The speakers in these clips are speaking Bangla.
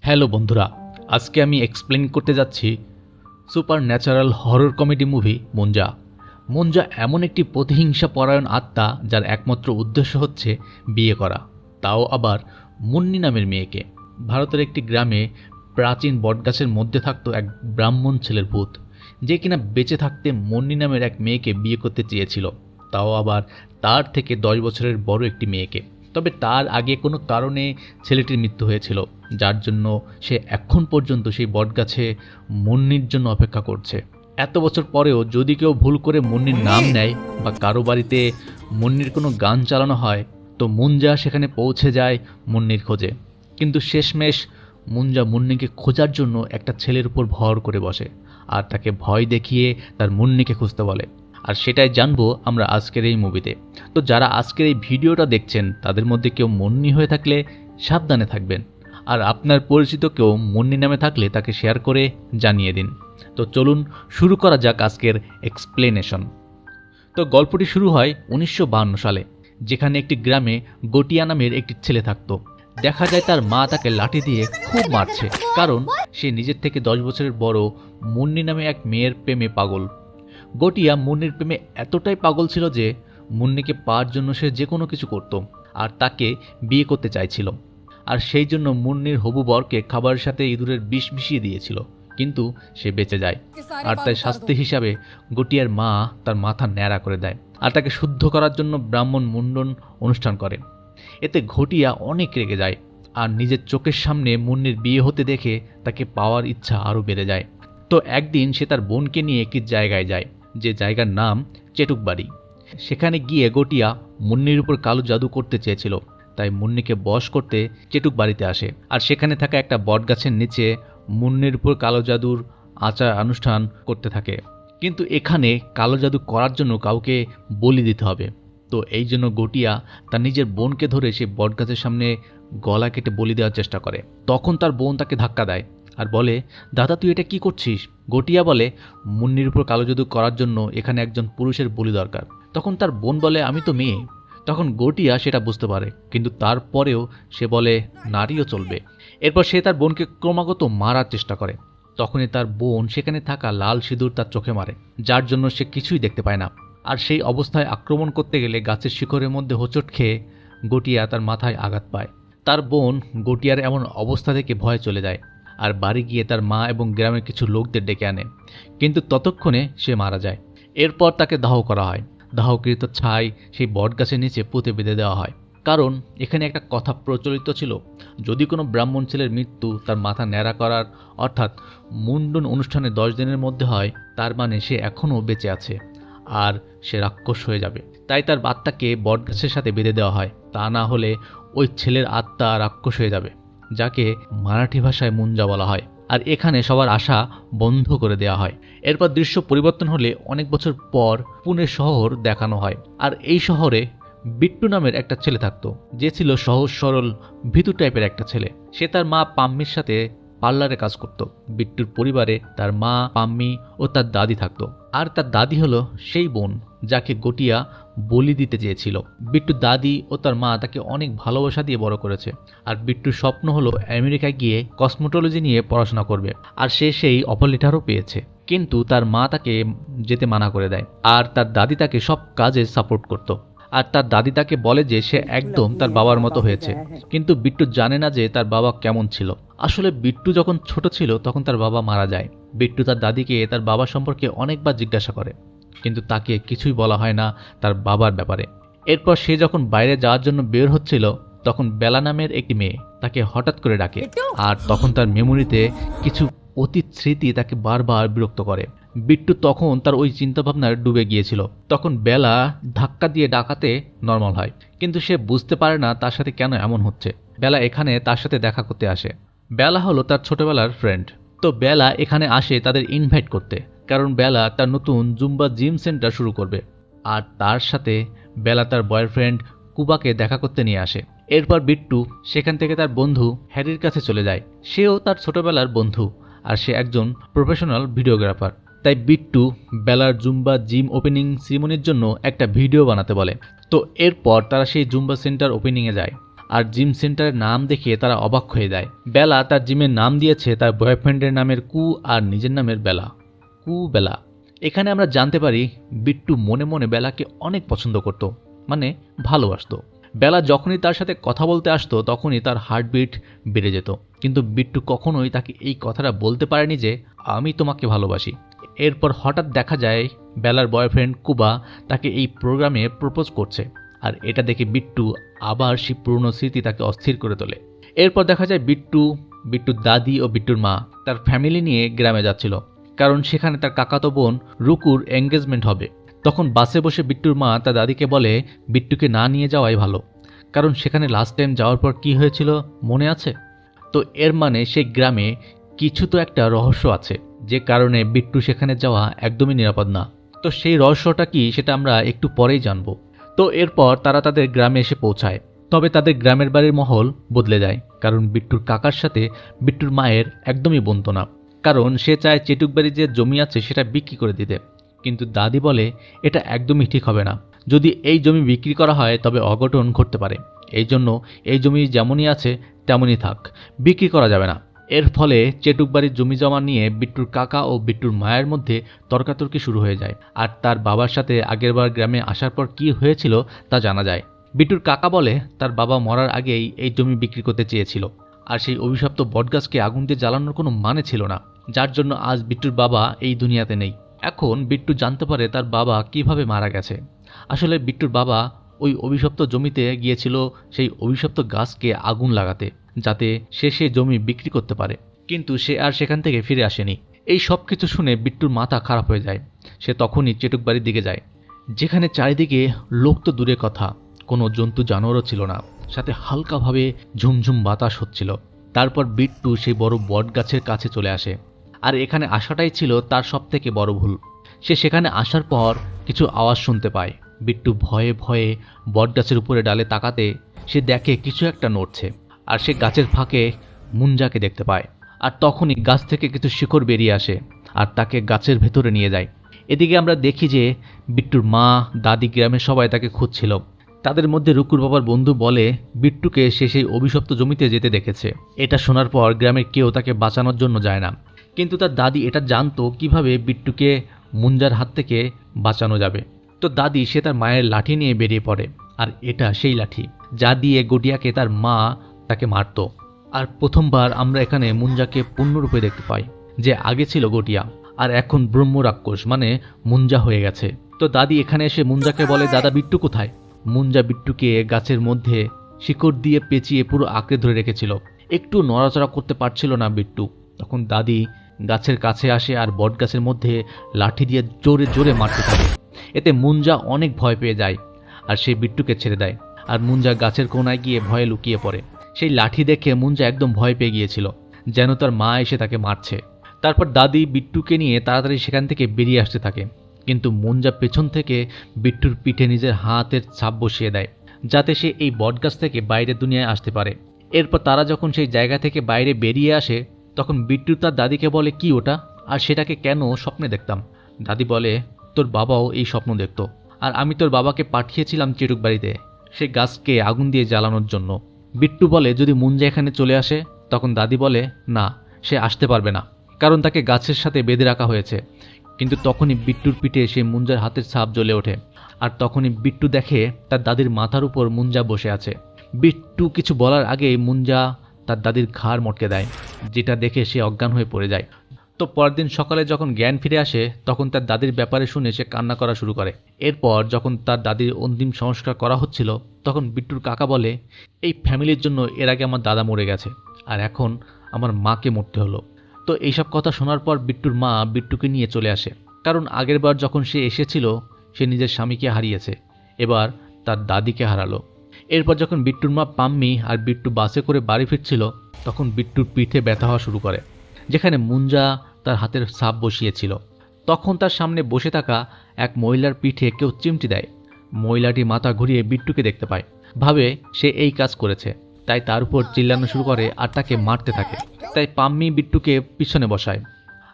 হ্যালো বন্ধুরা, আজকে আমি এক্সপ্লেন করতে যাচ্ছি supernatural horror comedy movie Munjya. Munjya এমন একটি প্রতিহিংসা পরায়ণ আত্মা যার একমাত্র উদ্দেশ্য হচ্ছে বিয়ে করা, তাও আবার মুন্নি নামের মেয়েকে। ভারতের একটি গ্রামে প্রাচীন বটগাছের মধ্যে থাকতো এক ব্রাহ্মণ ছেলের ভূত, যে কিনা বেঁচে থাকতে মুন্নি নামের এক মেয়েকে বিয়ে করতে চেয়েছিল, তাও আবার তার থেকে 10 বছরের বড় একটি মেয়েকে। তবে তার আগে কোনো কারণে ছেলেটির মৃত্যু হয়েছিল, যার জন্য সে এখন পর্যন্ত সেই বটগাছে মুন্নির জন্য অপেক্ষা করছে। এত বছর পরেও যদি কেউ ভুল করে মুন্নির নাম নেয় বা কারো বাড়িতে মুন্নির কোনো গান চালানো হয়, তো মুঞ্জা সেখানে পৌঁছে যায় মুন্নির খোঁজে। কিন্তু শেষমেশ মুঞ্জা মুন্নিকে খোঁজার জন্য একটা ছেলের উপর ভর করে বসে আর তাকে ভয় দেখিয়ে তার মুন্নিকে খুঁজতে বলে। আর সেটাই জানবো আমরা আজকের এই মুভিতে। তো যারা আজকের এই ভিডিওটা দেখছেন তাদের মধ্যে কেউ মুন্নি হয়ে থাকলে সাবধানে থাকবেন, আর আপনার পরিচিত কেউ মুন্নি নামে থাকলে তাকে শেয়ার করে জানিয়ে দিন। তো চলুন শুরু করা যাক আজকের এক্সপ্লেনেশন। তো গল্পটি শুরু হয় 1952 সালে, যেখানে একটি গ্রামে গটিয়া নামের একটি ছেলে থাকতো। দেখা যায় তার মা তাকে লাঠি দিয়ে খুব মারছে, কারণ সে নিজের থেকে 10 বছরের বড় মুন্নি নামে এক মেয়ের প্রেমে পাগল। গটিয়া মুন্নির প্রেমে এতটাই পাগল ছিল যে মুন্নিকে পাওয়ার জন্য সে যে কোনো কিছু করত আর তাকে বিয়ে করতে চাইছিল। আর সেই জন্য মুন্নির হবু বরকে খাবারের সাথে ইঁদুরের বিষ মিশিয়ে দিয়েছিল, কিন্তু সে বেঁচে যায়। আর তাই শাস্তি হিসাবে গটিয়ার মা তার মাথা ন্যাড়া করে দেয় আর তাকে শুদ্ধ করার জন্য ব্রাহ্মণ মুন্ডন অনুষ্ঠান করে। এতে ঘটিয়া অনেক রেগে যায় আর নিজের চোখের সামনে মুন্নির বিয়ে হতে দেখে তাকে পাওয়ার ইচ্ছা আরও বেড়ে যায়। তো একদিন সে তার বোনকে নিয়ে একটি জায়গায় যায়, যে জায়গার নাম চেটুকবাড়ি। সেখানে গিয়ে গটিয়া মুন্নির উপর কালো জাদু করতে চেয়েছিল, তাই মুন্নিকে বশ করতে চেটুকবাড়িতে আসে। আর সেখানে থাকা একটা বটগাছের নিচে মুন্নির উপর কালো জাদুর আচার অনুষ্ঠান করতে থাকে। কিন্তু এখানে কালো জাদু করার জন্য কাউকে বলি দিতে হবে। তো এই জন্য গটিয়া তার নিজের বোনকে ধরে সেই বটগাছের সামনে গলা কেটে বলি দেওয়ার চেষ্টা করে। তখন তার বোন তাকে ধাক্কা দেয় আর বলে, দাদা তুই এটা কি করছিস? গটিয়া বলে, মুন্নির উপর কালো জাদু করার জন্য এখানে একজন পুরুষের বলি দরকার। তখন তার বোন বলে, আমি তো মেয়ে। তখন গটিয়া সেটা বুঝতে পারে, কিন্তু তারপরেও সে বলে নারীও চলবে। এরপর সে তার বোনকে ক্রমাগত মারার চেষ্টা করে। তখনই তার বোন সেখানে থাকা লাল সিঁদুর তার চোখে মারে, যার জন্য সে কিছুই দেখতে পায় না। আর সেই অবস্থায় আক্রমণ করতে গেলে গাছের শিকড়ের মধ্যে হোঁচট খেয়ে গটিয়া তার মাথায় আঘাত পায়। তার বোন গটিয়ার এমন অবস্থা দেখে ভয়ে চলে যায় আর বাড়ি গিয়ে তার মা এবং গ্রামের কিছু লোকদের ডেকে আনে, কিন্তু ততক্ষণে সে মারা যায়। এরপর তাকে দাহ করা হয়। দাহকৃত ছাই সেই বটগাছের নিচে পুঁতে বেঁধে দেওয়া হয়, কারণ এখানে একটা কথা প্রচলিত ছিল, যদি কোনো ব্রাহ্মণ ছেলের মৃত্যু তার মাথা ন্যাড়া করার অর্থাৎ মুন্ডন অনুষ্ঠানে 10 দিনের মধ্যে হয়, তার মানে সে এখনও বেঁচে আছে আর সে রাক্ষস হয়ে যাবে। তাই তার আত্মাকে বটগাছের সাথে বেঁধে দেওয়া হয়, তা না হলে ওই ছেলের আত্মা রাক্ষস হয়ে যাবে, যাকে মারাঠি ভাষায় মুঞ্জা বলা হয়। আর এখানে সবার আশা বন্ধ করে দেওয়া হয়। এরপর দৃশ্য পরিবর্তন হলে অনেক বছর পর পুনে শহর দেখানো হয়। আর এই শহরে বিট্টু নামের একটা ছেলে থাকতো, যে ছিল সহজ সরল ভীতু টাইপের একটা ছেলে। সে তার মা পাম্মির সাথে পার্লারে কাজ করত। বিট্টুর পরিবারে তার মা, পাম্মি ও তার দাদি থাকতো। আর তার দাদি হলো সেই বোন যাকে গটিয়া বলি দিতে চেয়েছিল। বিট্টুর দাদি ও তার মা তাকে অনেক ভালোবাসা দিয়ে বড় করেছে। আর বিট্টুর স্বপ্ন হলো আমেরিকায় গিয়ে কসমোটোলজি নিয়ে পড়াশোনা করবে, আর সে সেই অফার লেটারও পেয়েছে। কিন্তু তার মা তাকে যেতে মানা করে দেয়, আর তার দাদি তাকে সব কাজে সাপোর্ট করত। আর তার দাদি তাকে বলে যে সে একদম তার বাবার মতো হয়েছে। কিন্তু বিট্টু জানে না যে তার বাবা কেমন ছিল। আসলে বিট্টু যখন ছোট ছিল তখন তার বাবা মারা যায়। বিট্টু তার দাদিকে তার বাবা সম্পর্কে অনেকবার জিজ্ঞাসা করে, কিন্তু তাকে কিছুই বলা হয় না তার বাবার ব্যাপারে। এরপর সে যখন বাইরে যাওয়ার জন্য বের হচ্ছিল, তখন বেলা নামের একটি মেয়ে তাকে হঠাৎ করে ডাকে। আর তখন তার মেমোরিতে কিছু অতীত স্মৃতি তাকে বারবার বিরক্ত করে। বিট্টু তখন তার ওই চিন্তাভাবনায় ডুবে গিয়েছিল। তখন বেলা ধাক্কা দিয়ে ডাকাতে নর্মাল হয়, কিন্তু সে বুঝতে পারে না তার সাথে কেন এমন হচ্ছে। বেলা এখানে তার সাথে দেখা করতে আসে। বেলা হলো তার ছোটবেলার ফ্রেন্ড। তো বেলা এখানে আসে তাদের ইনভাইট করতে, কারণ বেলা তার নতুন জুম্বা জিম সেন্টার শুরু করবে। আর তার সাথে বেলা তার বয়ফ্রেন্ড কুবাকে দেখা করতে নিয়ে আসে। এরপর বিট্টু সেখান থেকে তার বন্ধু হ্যারির কাছে চলে যায়। সেও তার ছোটবেলার বন্ধু, আর সে একজন প্রফেশনাল ভিডিওগ্রাফার। তাই বিট্টু বেলার জুম্বা জিম ওপেনিং সেরিমনির জন্য একটা ভিডিও বানাতে বলে। তো এরপর তারা সেই জুম্বা সেন্টার ওপেনিংয়ে যায়। আর জিম সেন্টারের নাম দেখে তারা অবাক হয়ে যায়। বেলা তার জিমের নাম দিয়েছে তার বয়ফ্রেন্ডের নামের কু আর নিজের নামের বেলা, কু বেলা। এখানে আমরা জানতে পারি বিট্টু মনে মনে বেলাকে অনেক পছন্দ করত, মানে ভালোবাসত। বেলা যখনই তার সাথে কথা বলতে আসতো তখনই তার হার্টবিট বেড়ে যেত, কিন্তু বিট্টু কখনোই তাকে এই কথাটা বলতে পারেনি যে আমি তোমাকে ভালোবাসি। এরপর হঠাৎ দেখা যায় বেলার বয়ফ্রেন্ড কুবা তাকে এই প্রোগ্রামে প্রপোজ করছে, আর এটা দেখে বিট্টু আবার সেই পুরনো স্মৃতি তাকে অস্থির করে তোলে। এরপর দেখা যায় বিট্টুর দাদি ও বিট্টুর মা তার ফ্যামিলি নিয়ে গ্রামে যাচ্ছিল, কারণ সেখানে তার কাকাতো বোন রুকুর এঙ্গেজমেন্ট হবে। তখন বাসে বসে বিট্টুর মা তার দাদিকে বলে বিট্টুকে না নিয়ে যাওয়াই ভালো, কারণ সেখানে লাস্ট টাইম যাওয়ার পর কি হয়েছিল মনে আছে? তো এর মানে সেই গ্রামে কিছু তো একটা রহস্য আছে, যে কারণে বিট্টু সেখানে যাওয়া একদমই নিরাপদ না। তো সেই রহস্যটা কি সেটা আমরা একটু পরেই জানব। তো এরপর তারা তাদের গ্রামে এসে পৌঁছায়, তবে তাদের গ্রামের বাড়ির মহল বদলে যায়, কারণ বিট্টুর কাকার সাথে বিট্টুর মায়ের একদমই বনতো না, কারণ সে চায় চেটুকবাড়ি যে জমি আছে সেটা বিক্রি করে দিতে। কিন্তু দাদি বলে এটা একদমই ঠিক হবে না, যদি এই জমি বিক্রি করা হয় তবে অঘটন ঘটতে পারে, এই জন্য এই জমি যেমনই আছে তেমনই থাক, বিক্রি করা যাবে না। এর ফলে চেটুকবাড়ির জমি জমা নিয়ে বিট্টুর কাকা ও বিট্টুর মায়ের মধ্যে তর্কাতর্কি শুরু হয়ে যায়, আর তার বাবার সাথে আগেরবার গ্রামে আসার পর কি হয়েছিল তা জানা যায়। বিট্টুর কাকা বলে তার বাবা মরার আগেই এই জমি বিক্রি করতে চেয়েছিল, আর সেই অভিশপ্ত বটগাছকে আগুন দিয়ে জ্বালানোর কোনো মানে ছিল না, যার জন্য আজ বিট্টুর বাবা এই দুনিয়াতে নেই। এখন বিট্টু জানতে পারে তার বাবা কিভাবে মারা গেছে। আসলে বিট্টুর বাবা ওই অভিশপ্ত জমিতে গিয়েছিল সেই অভিশপ্ত গাছকে আগুন লাগাতে, যাতে সে সেই জমি বিক্রি করতে পারে, কিন্তু সে আর সেখান থেকে ফিরে আসেনি। এই সব কিছু শুনে বিট্টুর মাথা খারাপ হয়ে যায়। সে তখনই চেটুক বাড়ির দিকে যায়, যেখানে চারিদিকে লোক তো দূরের কথা, কোনো জন্তু জানোয়ারও ছিল না, সাথে হালকাভাবে ঝুমঝুম বাতাস হচ্ছিল। তারপর বিট্টু সেই বড় বট গাছের কাছে চলে আসে, আর এখানে আসাটাই ছিল তার সবথেকে বড় ভুল। সে সেখানে আসার পর কিছু আওয়াজ শুনতে পায়। বিট্টু ভয়ে ভয়ে বটগাছের উপরে ডালে তাকাতে সে দেখে কিছু একটা নড়ছে, আর সে গাছের ফাঁকে মুঞ্জাকে দেখতে পায়। আর তখনই গাছ থেকে কিছু শিকড় বেরিয়ে আসে আর তাকে গাছের ভেতরে নিয়ে যায়। এদিকে আমরা দেখি যে বিট্টুর মা, দাদি, গ্রামের সবাই তাকে খুঁজছিল। তাদের মধ্যে রুকুর বাবার বন্ধু বলে বিট্টুকে সে সেই অভিশপ্ত জমিতে যেতে দেখেছে। এটা শোনার পর গ্রামের কেউ তাকে বাঁচানোর জন্য যায় না, কিন্তু তার দাদি এটা জানতো কিভাবে বিট্টুকে মুঞ্জার হাত থেকে বাঁচানো যাবে। তো দাদি সে তার মায়ের লাঠি নিয়ে বেরিয়ে পড়ে, আর এটা সেই লাঠি যা দিয়ে গটিয়াকে তার মা তাকে মারত। আর প্রথমবার আমরা এখানে মুঞ্জাকে পূর্ণরূপে দেখতে পাই, যে আগে ছিল গটিয়া আর এখন ব্রহ্ম রাক্ষস মানে মুঞ্জা হয়ে গেছে। তো দাদি এখানে এসে মুঞ্জাকে বলে দাদা বিট্টু কোথায়? মুঞ্জা বিট্টুকে গাছের মধ্যে শিকড় দিয়ে পেঁচিয়ে পুরো আঁকড়ে ধরে রেখেছিল, একটু নড়াচড়া করতে পারছিল না বিট্টু। তখন দাদি গাছের কাছে আসে আর বট গাছের মধ্যে লাঠি দিয়ে জোরে জোরে মারতে থাকে। এতে মুঞ্জা অনেক ভয় পেয়ে যায় আর সে বিট্টুকে ছেড়ে দেয়, আর মুঞ্জা গাছের কোনায় গিয়ে ভয়ে লুকিয়ে পড়ে। সেই লাঠি দেখে মুঞ্জা একদম ভয় পেয়ে গিয়েছিল, যেন তার মা এসে তাকে মারছে। তারপর দাদি বিট্টুকে নিয়ে তাড়াতাড়ি সেখান থেকে বেরিয়ে আসতে থাকে, কিন্তু মুঞ্জা পেছন থেকে বিট্টুর পিঠে নিজের হাতের ছাপ বসিয়ে দেয়, যাতে সে এই বটগাছ থেকে বাইরের দুনিয়ায় আসতে পারে। এরপর তারা যখন সেই জায়গা থেকে বাইরে বেরিয়ে আসে তখন বিট্টু তার দাদিকে বলে কি ওটা, আর সেটাকে কেন স্বপ্নে দেখতাম? দাদি বলে তোর বাবাও এই স্বপ্ন দেখত, আর আমি তোর বাবাকে পাঠিয়েছিলাম চেটুক বাড়িতে সেই গাছকে আগুন দিয়ে জ্বালানোর জন্য। বিট্টু বলে যদি মুঞ্জা এখানে চলে আসে? তখন দাদি বলে না, সে আসতে পারবে না, কারণ তাকে গাছের সাথে বেঁধে রাখা হয়েছে। কিন্তু তখনই বিট্টুর পিঠে সেই মুঞ্জার হাতের ছাপ জ্বলে ওঠে, আর তখনই বিট্টু দেখে তার দাদির মাথার উপর মুঞ্জা বসে আছে। বিট্টু কিছু বলার আগেই মুঞ্জা তার দাদির ঘাড় মটকে দেয়, যেটা দেখে সে অজ্ঞান হয়ে পড়ে যায়। তো পরের দিন সকালে যখন জ্ঞান ফিরে আসে তখন তার দাদির ব্যাপারে শুনে সে কান্না করা শুরু করে। এরপর যখন তার দাদির অন্তিম সংস্কার করা হচ্ছিল তখন বিট্টুর কাকা বলে এই ফ্যামিলির জন্য এর আগে আমার দাদা মরে গেছে, আর এখন আমার মাকে মরতে হলো। তো এইসব কথা শোনার পর বিট্টুর মা বিট্টুকে নিয়ে চলে আসে, কারণ আগেরবার যখন সে এসেছিল সে নিজের স্বামীকে হারিয়েছে, এবার তার দাদিকে হারালো। এরপর যখন বিট্টুর মা পাম্মি আর বিট্টু বাসে করে বাড়ি ফিরছিল তখন বিট্টুর পিঠে ব্যথা হওয়া শুরু করে, যেখানে মুঞ্জা তার হাতের ছাপ বসিয়েছিল। তখন তার সামনে বসে থাকা এক মহিলার পিঠে কেউ চিমটি দেয়। মহিলাটি মাথা ঘুরিয়ে বিট্টুকে দেখতে পায়, ভাবে সে এই কাজ করেছে, তাই তার উপর চিল্লানো শুরু করে আর তাকে মারতে থাকে। তাই পাম্মি বিট্টুকে পিছনে বসায়,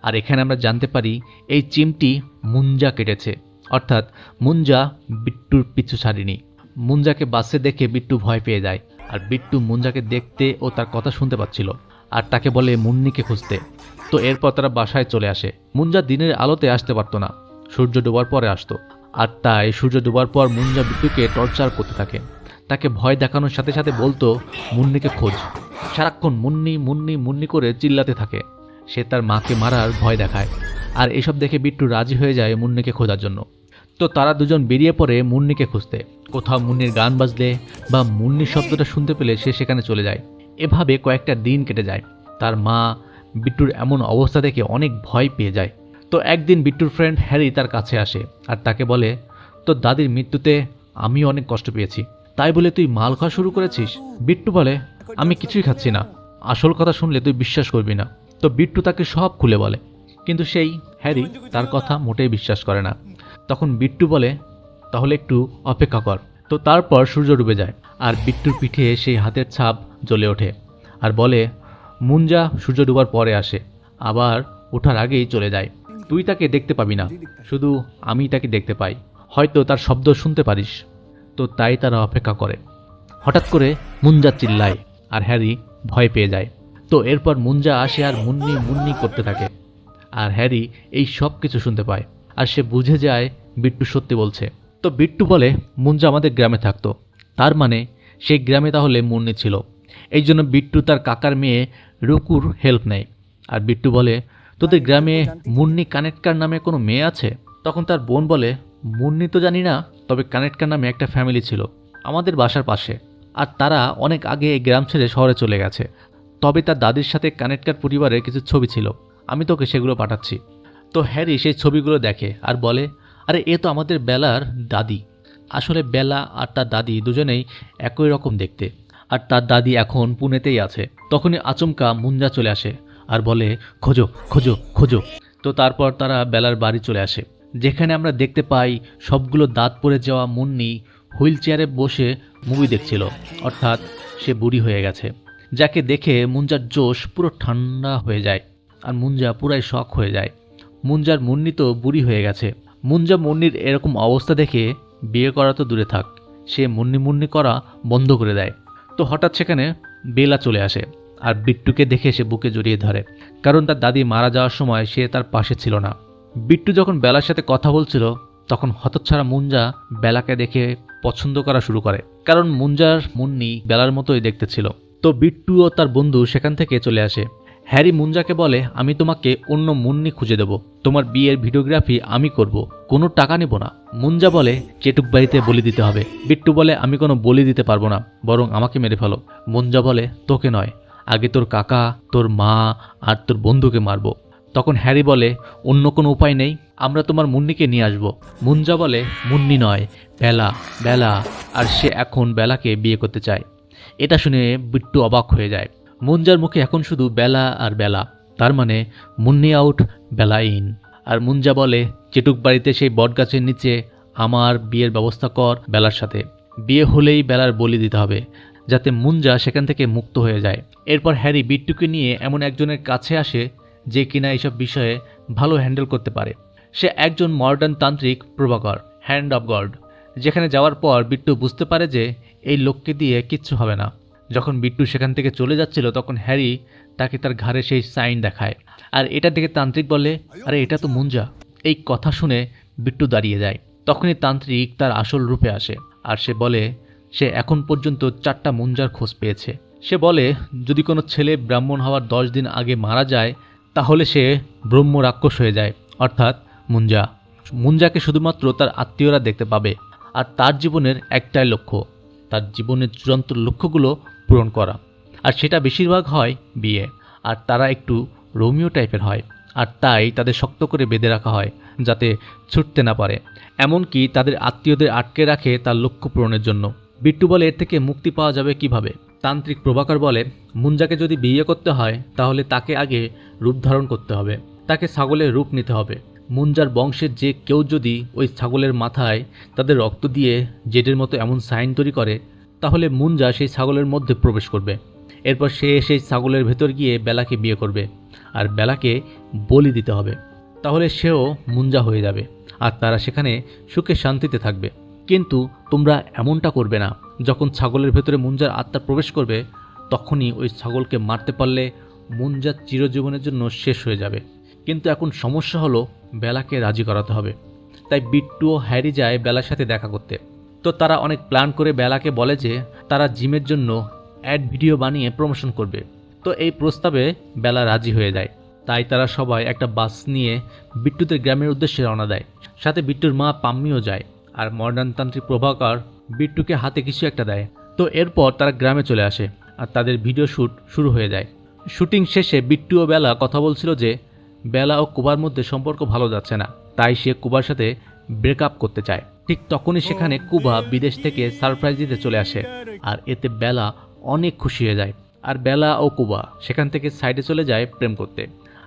আর এখানে আমরা জানতে পারি এই চিমটি মুঞ্জা কেটেছে, অর্থাৎ মুঞ্জা বিট্টুর পিছু ছাড়েনি। মুঞ্জাকে বাসে দেখে বিট্টু ভয় পেয়ে যায় আর বিট্টু মুঞ্জাকে দেখতে ও তার কথা শুনতে পাচ্ছিল আর তাকে বলে মুন্নিকে খুঁজতে। তো এরপর তারা বাসায় চলে আসে। মুঞ্জা দিনের আলোতে আসতে পারতো না, সূর্য ডোবার পরে আসতো। আর তাই সূর্য ডোবার পর মুঞ্জা বিট্টুকে টর্চার করতে থাকে, তাকে ভয় দেখানোর সাথে সাথে বলতো মুন্নিকে খোঁজ। সারাক্ষণ মুন্নি মুন্নি মুন্নি করে চিল্লাতে থাকে। সে তার মাকে মারার ভয় দেখায়। আর এসব দেখে বিট্টু রাজি হয়ে যায় মুন্নিকে খোঁজার জন্য। তো তারা দুজন বেরিয়ে পড়ে মুন্নিকে খুঁজতে। কোথাও মুন্নির গান বাজলে বা মুন্নির শব্দটা শুনতে পেলে সে সেখানে চলে যায়। এভাবে কয়েকটা দিন কেটে যায়। তার মা বিট্টুর এমন অবস্থা দেখে অনেক ভয় পেয়ে যায়। তো একদিন বিট্টুর ফ্রেন্ড হ্যারি তার কাছে আসে আর তাকে বলে, তোর দাদির মৃত্যুতে আমি অনেক কষ্ট পেয়েছি, তাই বলে তুই মাল খাওয়া শুরু করেছিস? বিট্টু বলে, আমি কিছুই খাচ্ছি না, আসল কথা শুনলে তুই বিশ্বাস করবি না। তো বিট্টু তাকে সব খুলে বলে, কিন্তু সেই হ্যারি তার কথা মোটেই বিশ্বাস করে না। তখন বিট্টু বলে, তাহলে একটু অপেক্ষা কর। তো তারপর সূর্য ডুবে যায় আর বিট্টুর পিঠে সেই হাতের ছাপ জ্বলে ওঠে আর বলে, মুঞ্জা সূর্য ডুবার পরে আসে, আবার ওঠার আগেই চলে যায়। তুই তাকে দেখতে পাবি না, শুধু আমি তাকে দেখতে পাই, হয়তো তার শব্দ শুনতে পারিস। তো তাই তারা অপেক্ষা করে। হঠাৎ করে মুঞ্জা চিল্লায় আর হ্যারি ভয় পেয়ে যায়। তো এরপর মুঞ্জা আসে আর মুন্নি মুন্নি করতে থাকে। আর হ্যারি এই সব কিছু শুনতে পায় আর সে বুঝে যায় বিট্টু সত্যি বলছে। তো বিট্টু বলে, মুঞ্জা আমাদের গ্রামে থাকতো, তার মানে সেই গ্রামে তাহলে মুন্নি ছিল। এই জন্য বিট্টু তার কাকার মেয়ে রুকুর হেল্প নেয়। আর বিট্টু বলে, তোদের গ্রামে মুন্নি কানেটকার নামে কোনো মেয়ে আছে? তখন তার বোন বলে, মুন্নি তো জানি না, তবে কানেটকার নামে একটা ফ্যামিলি ছিল আমাদের বাসার পাশে, আর তারা অনেক আগে এই গ্রাম ছেড়ে শহরে চলে গেছে। তবে তার দাদির সাথে কানেটকার পরিবারের কিছু ছবি ছিল, আমি তোকে সেগুলো পাঠাচ্ছি। তো হ্যারি সেই ছবিগুলো দেখে আর বলে, আরে এ তো আমাদের বেলার দাদি। আসলে বেলা আর তার দাদি দুজনেই একই রকম দেখতে, আর তার দাদি এখন পুনেতেই আছে। তখনই আচমকা মুঞ্জা চলে আসে আর বলে, খোঁজো খোঁজো খোঁজো। তো তারপর তারা বেলার বাড়ি চলে আসে, যেখানে আমরা দেখতে পাই সবগুলো দাঁত পড়ে যাওয়া মুন্নি হুইল চেয়ারে বসে মুভি দেখছিল, অর্থাৎ সে বুড়ি হয়ে গেছে। যাকে দেখে মুঞ্জার জোশ পুরো ঠান্ডা হয়ে যায় আর মুঞ্জা পুরাই শক হয়ে যায়। মুঞ্জার মুন্নি তো বুড়ি হয়ে গেছে। মুঞ্জা মুন্নির এরকম অবস্থা দেখে বিয়ে করা তো দূরে থাক, সে মুন্নি মুন্নি করা বন্ধ করে দেয়। তো হঠাৎ সেখানে বেলা চলে আসে আর বিট্টুকে দেখে সে বুকে জড়িয়ে ধরে, কারণ তার দাদি মারা যাওয়ার সময় সে তার পাশে ছিল না। বিট্টু যখন বেলার সাথে কথা বলছিল তখন হতচ্ছাড়া মুঞ্জা বেলাকে দেখে পছন্দ করা শুরু করে, কারণ মুঞ্জার মুন্নি বেলার মতোই দেখতে ছিল। তো বিট্টু ও তার বন্ধু সেখান থেকে চলে আসে। হ্যারি মুঞ্জাকে বলে, আমি তোমাকে অন্য মুন্নি খুঁজে দেব, তোমার বিয়ের ভিডিওগ্রাফি আমি করব, কোনো টাকা নেব না। মুঞ্জা বলে, চেটুক বাড়িতে বলি দিতে হবে। বিট্টু বলে, আমি কোনো বলি দিতে পারবো না, বরং আমাকে মেরে ফেলো। মুঞ্জা বলে, তোকে নয়, আগে তোর কাকা, তোর মা আর তোর বন্ধুকে মারবো। তখন হ্যারি বলে, অন্য কোনো উপায় নেই, আমরা তোমার মুন্নিকে নিয়ে আসবো। মুঞ্জা বলে, মুন্নি নয়, বেলা, বেলা, আর সে এখন বেলাকে বিয়ে করতে চায়। এটা শুনে বিট্টু অবাক হয়ে যায়। মুঞ্জার মুখে এখন শুধু বেলা আর বেলা, তার মানে মুন্নি আউট, বেলা ইন। আর মুঞ্জা বলে, চেটুক বাড়িতে সেই বটগাছের নিচে আমার বিয়ের ব্যবস্থা কর বেলার সাথে, বিয়ে হলেই বেলার বলি দিতে হবে, যাতে মুঞ্জা সেখান থেকে মুক্ত হয়ে যায়। এরপর হ্যারি বিট্টুকে নিয়ে এমন একজনের কাছে আসে যে কিনা এইসব বিষয়ে ভালো হ্যান্ডেল করতে পারে। সে একজন মডার্ন তান্ত্রিক প্রভাকর, হ্যান্ড অফ গড। যেখানে যাওয়ার পর বিট্টু বুঝতে পারে যে এই লোককে দিয়ে কিচ্ছু হবে না। যখন বিট্টু সেখান থেকে চলে যাচ্ছিল তখন হ্যারি তাকে তার ঘাড়ে সেই সাইন দেখায়, আর এটা দেখে তান্ত্রিক বলে, আরে এটা তো মুঞ্জা। এই কথা শুনে বিট্টু দাঁড়িয়ে যায়। তখনই তান্ত্রিক তার আসল রূপে আসে আর সে বলে সে এখন পর্যন্ত 4টা মুঞ্জার খোঁজ পেয়েছে। সে বলে যদি কোনো ছেলে ব্রাহ্মণ হওয়ার 10 দিন আগে মারা যায় তাহলে সে ব্রহ্ম রাক্ষস হয়ে যায়, অর্থাৎ মুঞ্জা। মুঞ্জাকে শুধুমাত্র তার আত্মীয়রা দেখতে পাবে, আর তার জীবনের একটাই লক্ষ্য, তার জীবনের চূড়ান্ত লক্ষ্যগুলো পূরণ করা, আর সেটা বেশিরভাগ হয় বিয়ে। আর তারা একটু রোমিও টাইপের হয়, আর তাই তাদের শক্ত করে বেঁধে রাখা হয় যাতে ছুটতে না পারে। এমনকি তাদের আত্মীয়দের আটকে রাখে তার লক্ষ্য পূরণের জন্য। বিট্টু বলে, এর থেকে মুক্তি পাওয়া যাবে কিভাবে? তান্ত্রিক প্রভাকর বলে, মুঞ্জাকে যদি বিয়ে করতে হয় তাহলে তাকে আগে রূপ ধারণ করতে হবে, তাকে ছাগলের রূপ নিতে হবে। মুঞ্জার বংশের যে কেউ যদি ওই ছাগলের মাথায় তাদের রক্ত দিয়ে জেডের মতো এমন সাইন তৈরি করে তাহলে মুঞ্জা সেই ছাগলের মধ্যে প্রবেশ করবে। এরপর সে সেই ছাগলের ভেতর গিয়ে বেলাকে বিয়ে করবে আর বেলাকে বলি দিতে হবে, তাহলে সেও মুঞ্জা হয়ে যাবে আর তারা সেখানে সুখে শান্তিতে থাকবে। কিন্তু তোমরা এমনটা করবে না, যখন ছাগলের ভেতরে মুঞ্জার আত্মা প্রবেশ করবে তখনই ওই ছাগলকে মারতে পারলে মুঞ্জা চিরজীবনের জন্য শেষ হয়ে যাবে। কিন্তু এখন সমস্যা হলো বেলাকে রাজি করাতে হবে। তাই বিট্টু ও হ্যারি যায় বেলার সাথে দেখা করতে। তো তারা অনেক প্ল্যান করে বেলাকে বলে যে তারা জিমের জন্য অ্যাড ভিডিও বানিয়ে প্রমোশন করবে। তো এই প্রস্তাবে বেলা রাজি হয়ে যায়। তাই তারা সবাই একটা বাস নিয়ে বিট্টুদের গ্রামের উদ্দেশ্যে রওনা দেয়। সাথে বিট্টুর মা পাম্মিও যায়। আর মডার্ন তান্ত্রিক প্রভাকর বিট্টুকে হাতে কিছু একটা দেয়। তো এরপর তারা গ্রামে চলে আসে আর তাদের ভিডিও শ্যুট শুরু হয়ে যায়। শুটিং শেষে বিট্টু ও বেলা কথা বলছিল যে বেলা ও কুবার মধ্যে সম্পর্ক ভালো যাচ্ছে না, তাই সে কুবার সাথে ব্রেকআপ করতে চায়। ঠিক তখনই সেখানে কুবা বিদেশ থেকে সারপ্রাইজ দিতে চলে আসে আর এতে বেলা অনেক খুশি হয়ে যায়। আর বেলা ও কুবা সেখান থেকে সাইডে চলে যায় প্রেম করতে।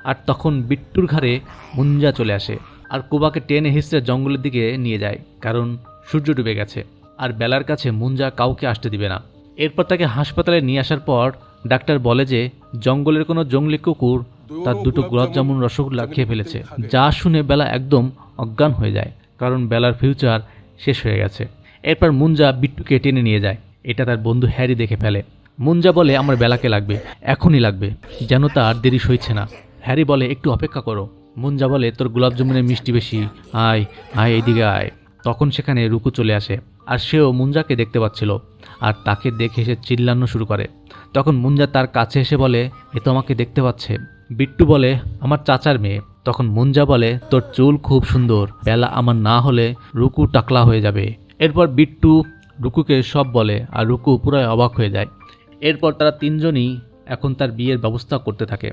আর তখন বিট্টুর ঘাড়ে মুঞ্জা চলে আসে আর কুবাকে টেনে হিঁচড়ে জঙ্গলের দিকে নিয়ে যায়, কারণ সূর্য ডুবে গেছে আর বেলার কাছে মুঞ্জা কাউকে আসতে দিবে না। এরপর তাকে হাসপাতালে নিয়ে আসার পর ডাক্তার বলে যে জঙ্গলের কোনো জঙ্গলি কুকুর তার 2টো গোলাপ জামুন রসগোল্লা খেয়ে ফেলেছে। যা শুনে বেলা একদম অজ্ঞান হয়ে যায়, কারণ বেলার ফিউচার শেষ হয়ে গেছে। এরপর মুঞ্জা বিট্টুকে টেনে নিয়ে যায়। এটা তার বন্ধু হ্যারি দেখে ফেলে। মুঞ্জা বলে আমার বেলাকে লাগবে, এখনই লাগবে, যেন তার দেরি সইছে না। হ্যারি বলে একটু অপেক্ষা করো। মুঞ্জা বলে তোর গোলাপ জামুনের মিষ্টি বেশি, আয় আয় এইদিকে আয়। তখন সেখানে রুকু চলে আসে আর সেও মুঞ্জাকে দেখতে পাচ্ছিল আর তাকে দেখে সে চিল্লানো শুরু করে। তখন মুঞ্জা তার কাছে এসে বলে এ তো আমাকে দেখতে পাচ্ছে। বিট্টু বলে আমার চাচার মেয়ে। তখন মুঞ্জা বলে তোর চুল খুব সুন্দর, বেলা আমার না হলে রুকু টাকলা হয়ে যাবে। এরপর বিট্টু রুকুকে সব বলে আর রুকু পুরো অবাক হয়ে যায়। এরপর তারা তিনজনই এখন তার বিয়ের ব্যবস্থা করতে থাকে।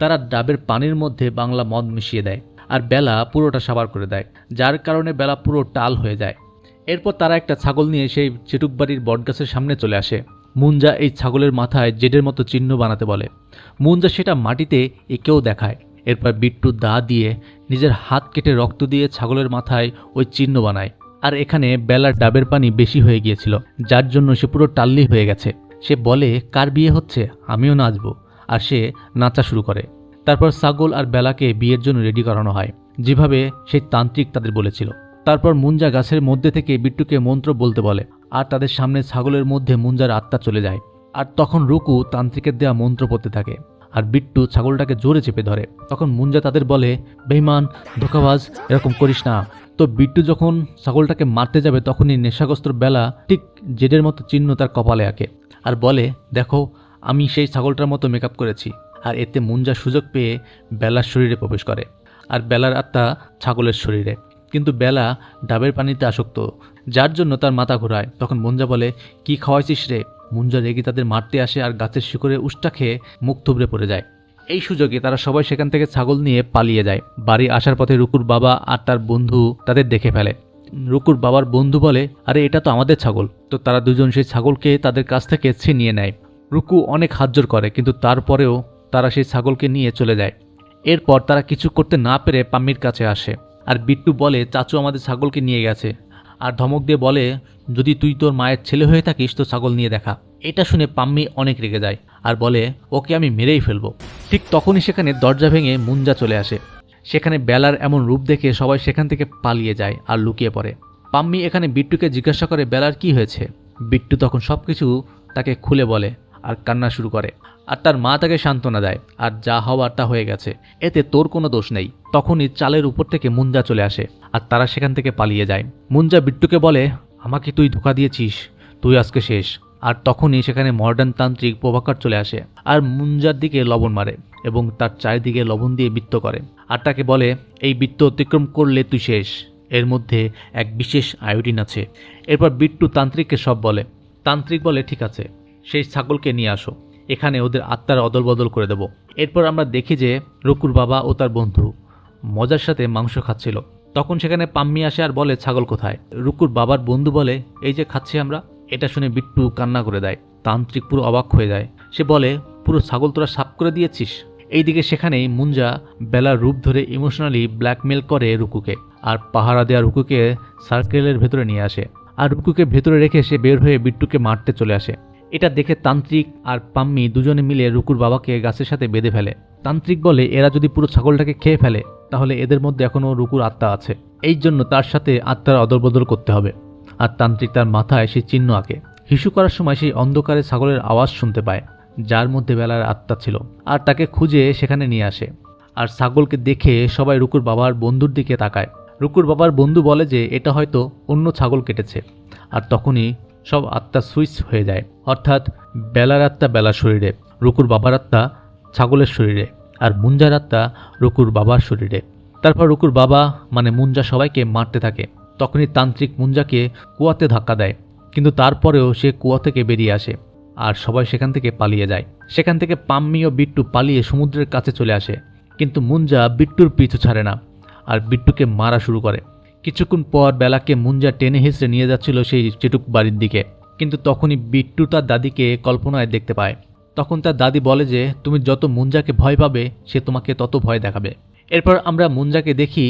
তারা ডাবের পানির মধ্যে বাংলা মদ মিশিয়ে দেয় আর বেলা পুরোটা সাবার করে দেয়, যার কারণে বেলা পুরো টাল হয়ে যায়। এরপর তারা একটা ছাগল নিয়ে সেই চেটুকবাড়ির বটগাছের সামনে চলে আসে। মুঞ্জা এই ছাগলের মাথায় জেডের মতো চিহ্ন বানাতে বলে। মুঞ্জা সেটা মাটিতে এঁকেও দেখায়। এরপর বিট্টু দা দিয়ে নিজের হাত কেটে রক্ত দিয়ে ছাগলের মাথায় ওই চিহ্ন বানায়। আর এখানে বেলার ডাবের পানি বেশি হয়ে গিয়েছিল, যার জন্য সে পুরো টাল্লি হয়ে গেছে। সে বলে কার বিয়ে হচ্ছে, আমিও নাচবো। আর সে নাচা শুরু করে। তারপর ছাগল আর বেলাকে বিয়ের জন্য রেডি করানো হয়, যেভাবে সেই তান্ত্রিক তাদের বলেছিল। তারপর মুঞ্জা গাছের মধ্যে থেকে বিট্টুকে মন্ত্র বলতে বলে আর তাদের সামনে ছাগলের মধ্যে মুঞ্জার আত্মা চলে যায়। আর তখন রুকু তান্ত্রিকের দেয়া মন্ত্র পড়তে থাকে আর বিট্টু ছাগলটাকে জোরে চেপে ধরে। তখন মুঞ্জা তাদের বলে বেঈমান, ধোঁকাবাজ, এরকম করিস না। তো বিট্টু যখন ছাগলটাকে মারতে যাবে তখনই নেশাগ্রস্ত বেলা ঠিক জেডের মতো চিহ্ন তার কপালে আঁকে আর বলে দেখো আমি সেই ছাগলটার মতো মেকআপ করেছি। আর এতে মুঞ্জা সুযোগ পেয়ে বেলার শরীরে প্রবেশ করে আর বেলার আত্মা ছাগলের শরীরে। কিন্তু বেলা ডাবের পানিতে আসক্ত, যার জন্য তার মাথা ঘোরায়। তখন মুঞ্জা বলে কি খাওয়াইছিস রে। মুঞ্জা রেগে তাদের মারতে আসে আর গাছের শিকড়ে উষ্টা খেয়ে মুখ থুবড়ে পড়ে যায়। এই সুযোগে তারা সবাই সেখান থেকে ছাগল নিয়ে পালিয়ে যায়। বাড়ি আসার পথে রুকুর বাবা আর তার বন্ধু তাদের দেখে ফেলে। রুকুর বাবার বন্ধু বলে আরে এটা তো আমাদের ছাগল। তো তারা দুজন সেই ছাগলকে তাদের কাছ থেকে ছিনিয়ে নেয়। রুকু অনেক হাতজোর করে, কিন্তু তারপরেও তারা সেই ছাগলকে নিয়ে চলে যায়। এরপর তারা কিছু করতে না পেরে পাম্মির কাছে আসে আর বিট্টু বলে চাচু আমাদের ছাগলকে নিয়ে গেছে। আর ধমক দিয়ে বলে যদি তুই তোর মায়ের ছেলে হয়ে থাকিস তো ছাগল নিয়ে দেখা। এটা শুনে পাম্মি অনেক রেগে যায় আর বলে ওকে আমি মেরেই ফেলবো। ঠিক তখনই সেখানে দরজা ভেঙে মুঞ্জা চলে আসে। সেখানে বেলার এমন রূপ দেখে সবাই সেখান থেকে পালিয়ে যায় আর লুকিয়ে পড়ে। পাম্মি এখানে বিট্টুকে জিজ্ঞাসা করে বেলার কি হয়েছে। বিট্টু তখন সবকিছু তাকে খুলে বলে আর কান্না শুরু করে। আর তার মা তাকে সান্ত্বনা দেয় আর যা হওয়ার তা হয়ে গেছে, এতে তোর কোনো দোষ নেই। তখনই চালের উপর থেকে মুঞ্জা চলে আসে আর তারা সেখান থেকে পালিয়ে যায়। মুঞ্জা বিট্টুকে বলে আমাকে তুই ধোঁকা দিয়েছিস, তুই আজকে শেষ। আর তখনই সেখানে মডার্ন তান্ত্রিক প্রভাকর চলে আসে আর মুঞ্জার দিকে লবণ মারে এবং তার চারিদিকে লবণ দিয়ে বৃত্ত করে আর তাকে বলে এই বৃত্ত অতিক্রম করলে তুই শেষ, এর মধ্যে এক বিশেষ আয়োডিন আছে। এরপর বিট্টু তান্ত্রিককে সব বলে। তান্ত্রিক বলে ঠিক আছে, সেই ছাগলকে নিয়ে আসো, এখানে ওদের আত্মার অদল বদল করে দেব। এরপর আমরা দেখি যে রুকুর বাবা ও তার বন্ধু মজার সাথে মাংস খাচ্ছিল। তখন সেখানে পাম্মি আসে আর বলে ছাগল কোথায়। রুকুর বাবার বন্ধু বলে এই যে খাচ্ছি আমরা। এটা শুনে বিট্টু কান্না করে দেয়। তান্ত্রিক পুরো অবাক হয়ে যায়। সে বলে পুরো ছাগল তোরা সাফ করে দিয়েছিস। এইদিকে সেখানেই মুঞ্জা বেলার রূপ ধরে ইমোশনালি ব্ল্যাকমেল করে রুকুকে আর পাহারা দেওয়া রুকুকে সার্কেলের ভেতরে নিয়ে আসে আর রুকুকে ভেতরে রেখে সে বের হয়ে বিট্টুকে মারতে চলে আসে। এটা দেখে তান্ত্রিক আর পাম্মি দুজনে মিলে রুকুর বাবাকে গাছের সাথে বেঁধে ফেলে। তান্ত্রিক বলে এরা যদি পুরো ছাগলটাকে খেয়ে ফেলে তাহলে এদের মধ্যে এখনও রুকুর আত্মা আছে, এই জন্য তার সাথে আত্মার অদল বদল করতে হবে। আর তান্ত্রিক তার মাথায় সেই চিহ্ন আঁকে। হিসু করার সময় সেই অন্ধকারে ছাগলের আওয়াজ শুনতে পায়, যার মধ্যে বেলার আত্মা ছিল, আর তাকে খুঁজে সেখানে নিয়ে আসে। আর ছাগলকে দেখে সবাই রুকুর বাবার বন্ধুর দিকে তাকায়। রুকুর বাবার বন্ধু বলে যে এটা হয়তো অন্য ছাগল কেটেছে। আর তখনই সব আত্মা সুইচ হয়ে যায়, অর্থাৎ বেলার আত্মা বেলার শরীরে, রুকুর বাবার আত্মা ছাগলের শরীরে, আর মুঞ্জার আত্মা রুকুর বাবার শরীরে। তারপর রুকুর বাবা মানে মুঞ্জা সবাইকে মারতে থাকে। তখনই তান্ত্রিক মুঞ্জাকে কুয়াতে ধাক্কা দেয়, কিন্তু তারপরেও সে কুয়া থেকে বেরিয়ে আসে আর সবাই সেখান থেকে পালিয়ে যায়। সেখান থেকে পাম্মি ও বিট্টু পালিয়ে সমুদ্রের কাছে চলে আসে, কিন্তু মুঞ্জা বিট্টুর পিছু ছাড়ে না আর বিট্টুকে মারা শুরু করে। কিছুক্ষণ পর বেলাকে মুঞ্জা টেনে হিঁচড়ে নিয়ে যাচ্ছিল সেই চেটুক বাড়ির দিকে, কিন্তু তখনই বিট্টু তার দাদিকে কল্পনায় দেখতে পায়। তখন তার দাদি বলে যে তুমি যত মুঞ্জাকে ভয় পাবে সে তোমাকে তত ভয় দেখাবে। এরপর আমরা মুঞ্জাকে দেখি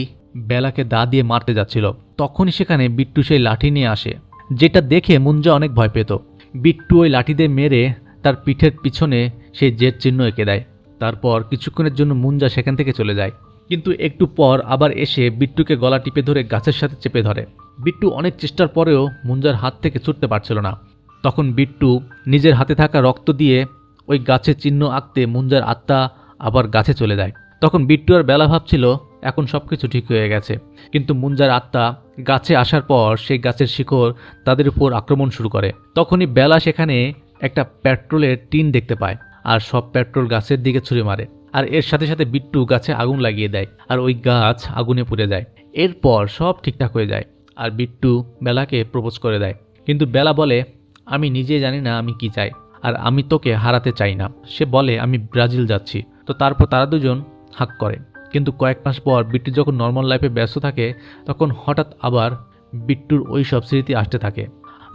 বেলাকে দা দিয়ে মারতে যাচ্ছিল। তখনই সেখানে বিট্টু সেই লাঠি নিয়ে আসে, যেটা দেখে মুঞ্জা অনেক ভয় পেত। বিট্টু ওই লাঠি দিয়ে মেরে তার পিঠের পিছনে সেই জেদ চিহ্ন এঁকে দেয়। তারপর কিছুক্ষণের জন্য মুঞ্জা সেখান থেকে চলে যায়, কিন্তু একটু পর আবার এসে বিট্টুকে গলা টিপে ধরে গাছের সাথে চেপে ধরে। বিট্টু অনেক চেষ্টার পরেও মুঞ্জার হাত থেকে ছুটতে পারছিল না। তখন বিট্টু নিজের হাতে থাকা রক্ত দিয়ে ওই গাছের চিহ্ন আঁকতে মুঞ্জার আত্মা আবার গাছে চলে যায়। তখন বিট্টু আর বেলা ভাবছিল এখন সবকিছু ঠিক হয়ে গেছে, কিন্তু মুঞ্জার আত্মা গাছে আসার পর সেই গাছের শিকড় তাদের উপর আক্রমণ শুরু করে। তখনই বেলা সেখানে একটা পেট্রোলের টিন দেখতে পায় আর সব পেট্রোল গাছের দিকে ছুঁড়ে মারে, আর এর সাথে সাথে বিট্টু গাছে আগুন লাগিয়ে দেয় আর ওই গাছ আগুনে পুড়ে যায়। এরপর সব ঠিকঠাক হয়ে যায় আর বিট্টু বেলাকে প্রপোজ করে দেয়। কিন্তু বেলা বলে আমি নিজে জানি না আমি কি চাই, আর আমি তোকে হারাতে চাই না। সে বলে আমি ব্রাজিল যাচ্ছি। তো তারপর তারা দুজন হাক করে। কিন্তু কয়েক মাস পর বিট্টু যখন নর্মাল লাইফে ব্যস্ত থাকে, তখন হঠাৎ আবার বিট্টুর ওই সব স্মৃতি আসতে থাকে,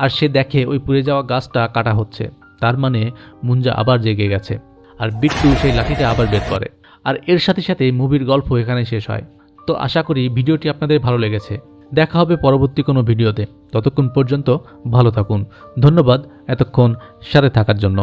আর সে দেখে ওই পুড়ে যাওয়া গাছটা কাটা হচ্ছে। তার মানে মুঞ্জা আবার জেগে গেছে, আর বিট্টু সেই লাঠিটা আবার বের করে। আর এর সাথে সাথে মুভির গল্প এখানে শেষ হয়। তো আশা করি ভিডিওটি আপনাদের ভালো লেগেছে। দেখা হবে পরবর্তী কোনো ভিডিওতে। ততক্ষণ পর্যন্ত ভালো থাকুন। ধন্যবাদ এতক্ষণ সাথে থাকার জন্য।